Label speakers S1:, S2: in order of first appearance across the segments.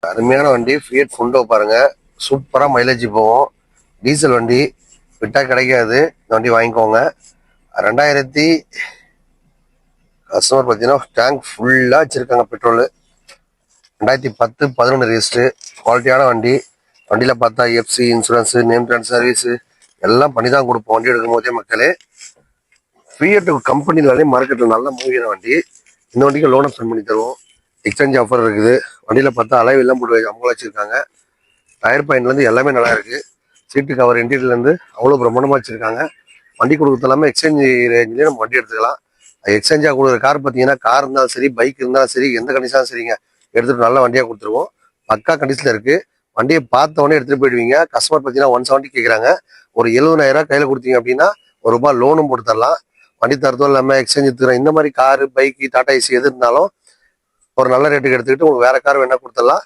S1: அருமையான வண்டி ஃபியட் ஃபுண்டோ பாருங்க, சூப்பரா மைலேஜ் போகும். டீசல் வண்டி விட்டா கிடைக்காது, இந்த வண்டி வாங்கிக்கோங்க. 2000 கஸ்டமர் பார்த்தீங்கன்னா டேங்க் ஃபுல்லாக வச்சிருக்காங்க பெட்ரோலு. 2010-11 ரெஜிஸ்டர், குவாலிட்டியான வண்டி. வண்டியில் பார்த்தா FC insurance, name brand service எல்லாம் பண்ணி தான் கொடுப்போம் வண்டி எடுக்கும் போதே மக்களே. ஃபியட் கம்பெனினாலே மார்க்கெட்டில் நல்ல மூவியான வண்டி. இந்த வண்டிக்கு லோன் ஆப்ஷன் பண்ணி தருவோம். எக்ஸ்சேஞ்ச் ஆஃபர் இருக்குது. வண்டியில் பார்த்தா அலைவ் எல்லாம் போட்டு அமல வச்சிருக்காங்க. டயர் பாயிண்ட்லேருந்து எல்லாமே நல்லா இருக்குது. சீட்டு கவர் இன்டீரியர்லேருந்து அவ்வளோ பிரம்மாண்டமாக வச்சுருக்காங்க. வண்டி கொடுக்குறது எல்லாமே எக்ஸ்சேஞ்ச் ரேஞ்சிலே நம்ம வண்டி எடுத்துக்கலாம். எக்ஸ்சேஞ்சாக கொடுக்குற கார் பார்த்தீங்கன்னா, கார் இருந்தாலும் சரி, பைக் இருந்தாலும் சரி, எந்த கண்டிஷனாலும் சரிங்க, எடுத்துகிட்டு நல்ல வண்டியாக கொடுத்துருவோம். பக்கா கண்டிஷனில் இருக்குது. வண்டியை பார்த்தவொடனே எடுத்துகிட்டு போயிடுவீங்க. கஸ்டமர் பார்த்தீங்கன்னா 170 கேட்குறாங்க. ஒரு 70,000 கையில் கொடுத்தீங்க அப்படின்னா ₹1 லோனும் போட்டு தரலாம். வண்டி தரத்தும் இல்லாமல் எக்ஸ்சேஞ்ச் எடுத்துக்கிறோம். இந்த மாதிரி காரு, பைக்கு, டாடா ஏசி எது இருந்தாலும் ஒரு நல்ல ரேட்டுக்கு எடுத்துக்கிட்டு உங்களுக்கு வேற கார் வேணா கொடுத்துடலாம்.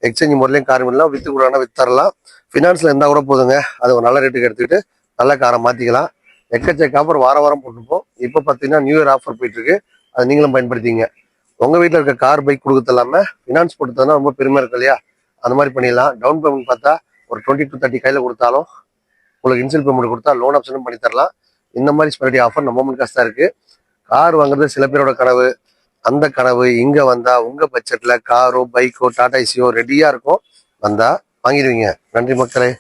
S1: எக்ஸ்சேஞ்ச் முறையிலையும் கார் வேணாலும் விற்று கொடுனா வித்தரலாம். ஃபினான்ஸில் இருந்தால் கூட போதுங்க. அது ஒரு நல்ல ரேட்டுக்கு எடுத்துக்கிட்டு நல்ல காரை மாற்றிக்கலாம். எக்கச்சக்க ஆஃபர் வாரம் போட்டுப்போம். இப்போ பார்த்தீங்கன்னா நியூ இயர் ஆஃபர் போயிட்டு இருக்கு. அதை நீங்களும் பயன்படுத்திங்க. உங்கள் வீட்டில் இருக்க கார், பைக் கொடுக்கறது இல்லாமல் ஃபினான்ஸ் போட்டுனா ரொம்ப பெருமையாக இருக்கு இல்லையா? அந்த மாதிரி பண்ணிடலாம். டவுன் பேமெண்ட் பார்த்தா ஒரு 20 to 30 கையில் கொடுத்தாலும் உங்களுக்கு இன்சூரன்ஸ் பேமெண்ட் கொடுத்தா லோன் ஆப்ஷனும் பண்ணி தரலாம். இந்த மாதிரி ஸ்பெரட்டி ஆஃபர் நம்ம மொமெண்ட் காசு தான் இருக்கு. கார் வாங்குறது சில பேரோட கனவு. அந்த கனவு இங்க வந்தா உங்க பட்ஜெட்ல காரோ, பைக்கோ, டாடா ஏசியோ ரெடியா இருக்கும். வந்தா வாங்கிடுவீங்க. நன்றி மக்களே.